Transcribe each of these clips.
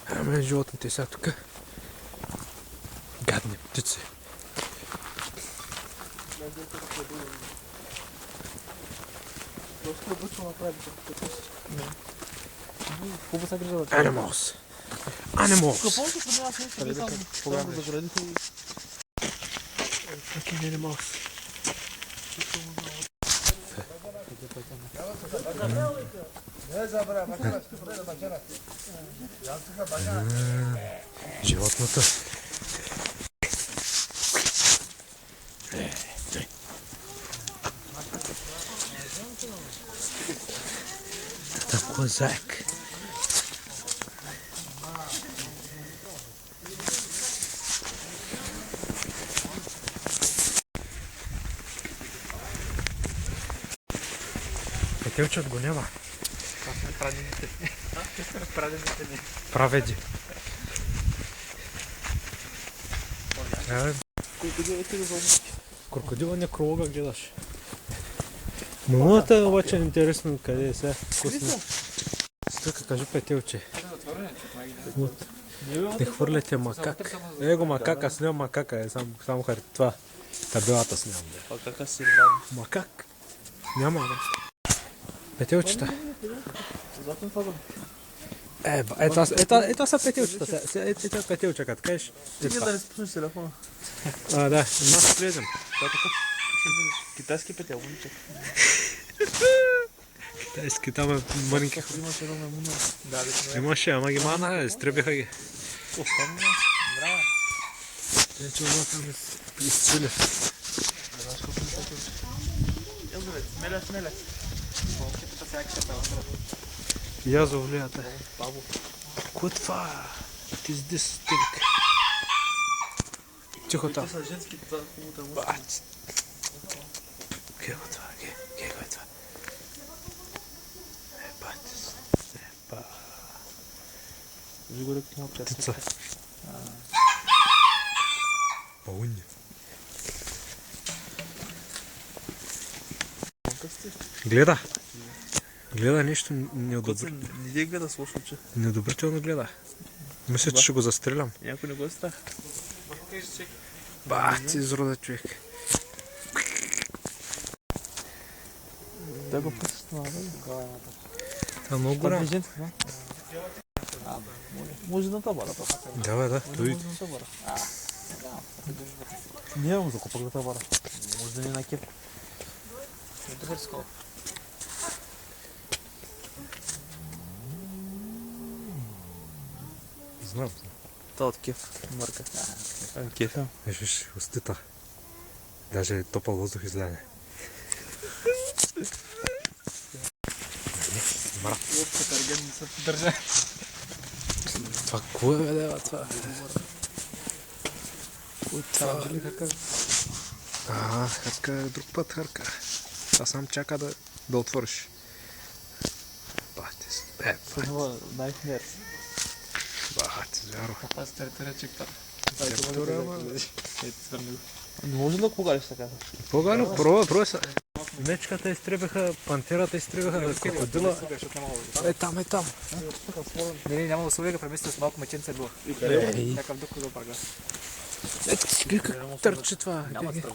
Ама животните са тук. Гадни птици. Animals. Animals. Fucking animals. Животното. Такой зайк. Петелчът го няма. Праведи. Крокодила некролога гледаш. Мамата обаче е интересно къде е сега. Стъка, кажи Петелче. Не хвърляте макак. Его макак, аз нямам макака, само това. Табелата с нямам. Макак? Няма, бе. Петелчета. Ето са петелчета. Ето петелча, като кажеш. Стига да не спуснеш телефона. Да, нас влезем. Китайски петел, момиче. Китайски, там е мъники. Имаше, ама ги мана, изтребиха ги. Те, че това там изцвили. Смеля. Я завлията. Какво е това? What is this thing? Тихо там. Бать. Кой го това? Кой го е това? Бать. Птица. Пауни. Гледа нещо неодобрително. Не гледа с лошо очи. Неодобрително гледа. Мисля, че ще го застрелям. Някой не го е страх. Бах, ти изрода човек. Той го пъсна, бе. Това е много голям. Може да табара. Да, той. Нямам за купък да табара. Може да не на кеп. Знам. Това от кеф. Марка. Кеф. Виж, устита. Даже топъл въздух изляне. Мрак. Това какво е, бе, това? Харка, друг път харка. Това сам чака да отвориш. Бахте се. Nightmares. Бахте, звяро. Това е територия чекта. Не може да погалиш така? По-гано, пробва са. Мечката изтребаха, пантерата изтребаха, крокодила. Е там. Не, няма условия, премисля с малко меченце било. Някакъв дух да бага. Ето си как търчи това. Няма страх.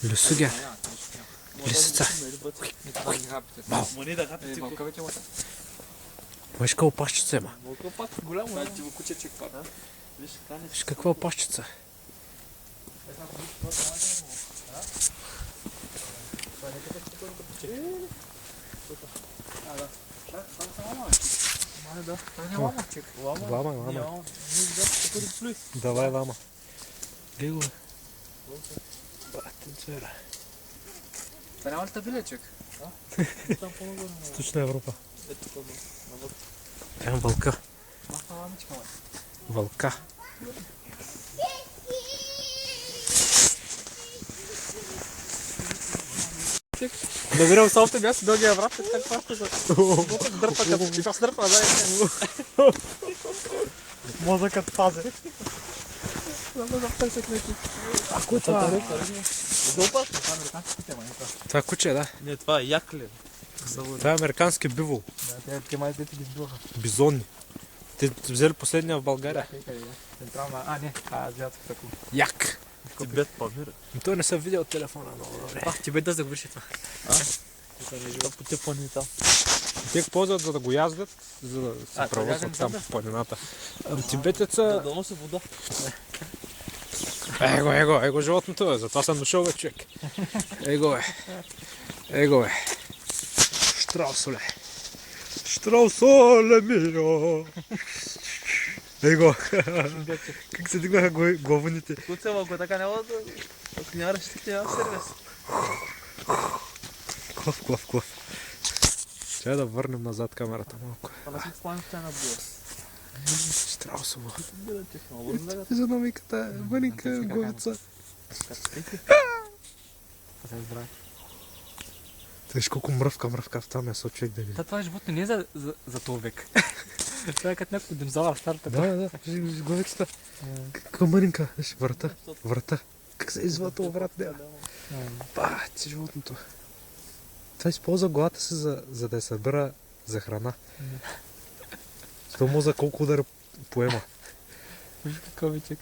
Люсугя. Лисица. Виж какво пащица има. Виж какво пащица. Лама. Давай лама. Гего. Батен цвера. Това няма ли табилечек? Източна Европа. Там вълка. Вълка. Набирам софта място, дългия врат, так пашка за... Дърпа като ти пас дърпа, да Мозъкът пазе. Ако това... Да опасно, това американски куче, май. Това е куче, да. Не, това е якли. Това е американски бивол. Да, те май дете ги сбиваха. Бизонни. Те взели последния в България. Централна, не, азиатска такова. Як. Тибет, Памир. Но той не съм видял телефона много добре. Тибет да загубиш това. Да по те плани там. Те го ползват за да го яздят, за да се превозват там по планината. Тибетеца... Да носи вода. Его животното е, затова съм дошъл бе, човек. Его е. Штраусоле. Штраусоле, мио. Его. Как се дигнаха главаните. Куцева, ако така няма да... Ако няма ще няма сервис. Клав. Трябва да върнем назад камерата малко. Това си спомням в на била. Штраусово. Технология. Физиономиката, въника, главица. Виж колко мръвка в това месо, човек да види. Това животно не е за този век. Това е като някой динозавър старата. Да, виж главицата. Каква мънинка, виж врата. Как се извива това врат, да. Бати животното. Това използва главата си за да я събира за храна. Това мозъка колко удара поема. Виж какъв вечек.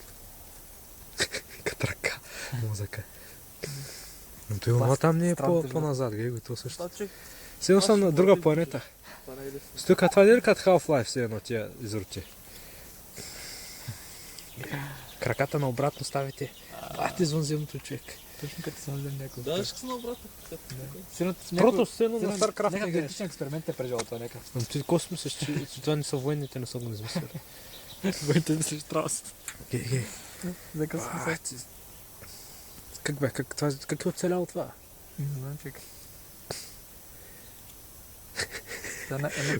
Като ръка мозъка. Но това там не е по-назад, гледай то също. Сигурно съм на друга планета. Стука, това не е като Half-Life, все едно тия изроти. Краката наобратно ставите. Бати извънземното, човек. Точно като извънземно някой. Да, ще са наобратно. Прото сцена на StarCraft не някакъв геш. генетичен експеримент е прежал това някакъв. Но ти какво си мислиш, че това не са военните, не са го измислили? Военните мислиш Штраус. Гей. За къс смисъл. Как бе, как е оцелял това? Не знам, чекай.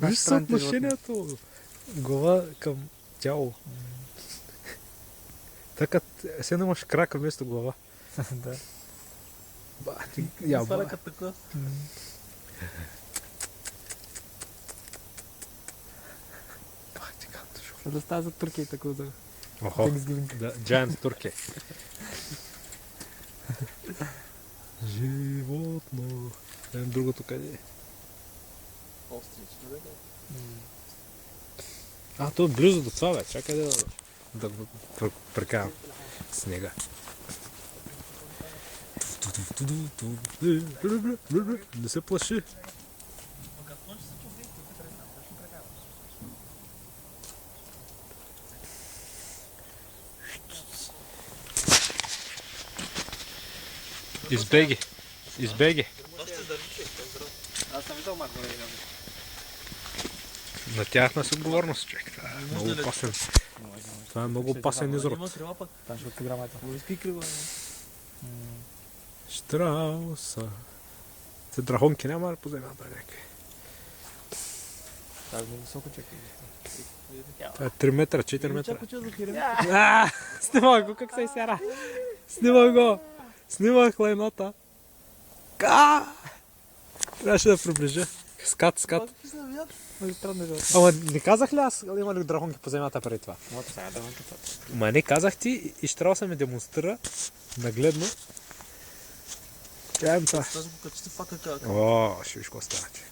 Виж съотношението глава към тяло. Така, се имаш крака вместо глава. Да. Бати, Това е като така. Бати, както шо. Да става за Туркия тако за Охо, Thanksgiving. да, Giant Turkey. Животно. Другото къде е? То е близо до това, бе. Чакай да го прекарам снега. Не се плаши. Избеги. Аз съм видал Марко. На тяхна си отговорност, човек. Това е много опасен. Това е много опасен изрод. Има крила пък. Там ще отигра майта. Войски крила. Штрауса. Те драхонки няма ли по земята някакви? Това е много високо, чекай. Това е 3 метра, 4 метра. Чакай, че да хирем. Снимай го, как се изсяра. Снимай го. Снимах лайнота. Трябваше да приближа. Скат. Много странно животно. Ама не казах ли аз има ли драхонки по земята преди това? Вот сега драхонката. Ма не казах ти и Штрауса ми демонстрира нагледно. Чаем това. Тази го качите фака как. Ще виж какво става, човек.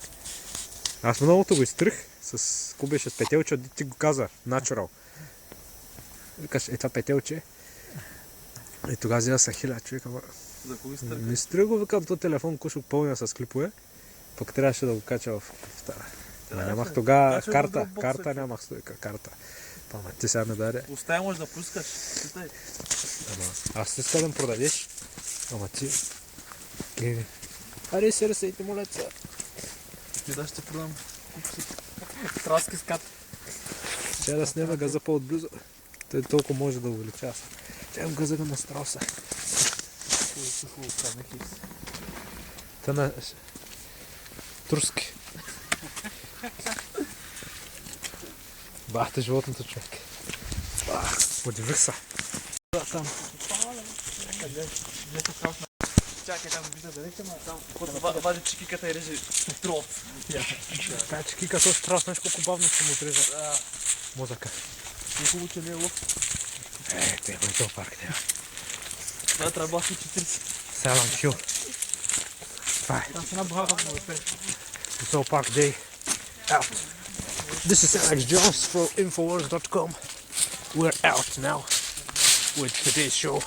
Аз многото го изтрих с ко беше с петелче, ти го каза, natural. Викаш, това петелче. И тогава взема са хиля, човек, ама... За кого изтърка? Не стрия го, викам, то телефон кушок пълня с клипове. Пък трябваше да го кача в тази. Ама нямах тогава карта нямах стойка, карта. Ама ти сега не даде. Остая може да пускаш. Ама аз ти ска да продадеш. Ама ти... Гледай. Аре, се разсейте, молеца. Ти да ще продам. Траски скат. Ще да снема газа по-отблизо. Той толкова може да увеличава. Чаем газа на Страуса. Та на... Турски. Бахте животното, човек. Удивих се. Там. Чакай, там вижда далече, ма там вади чекиката и реже трот. Тая чекика с Страус, знаеш колко бавно ще му отрежа мозъка. И хубаво, че не е лов. Те има и този парк, няма. Това трябва да 40. Sälan show. Bye. It's all park day. Out. This is Alex Jones for Infowars.com. We're out now with today's show.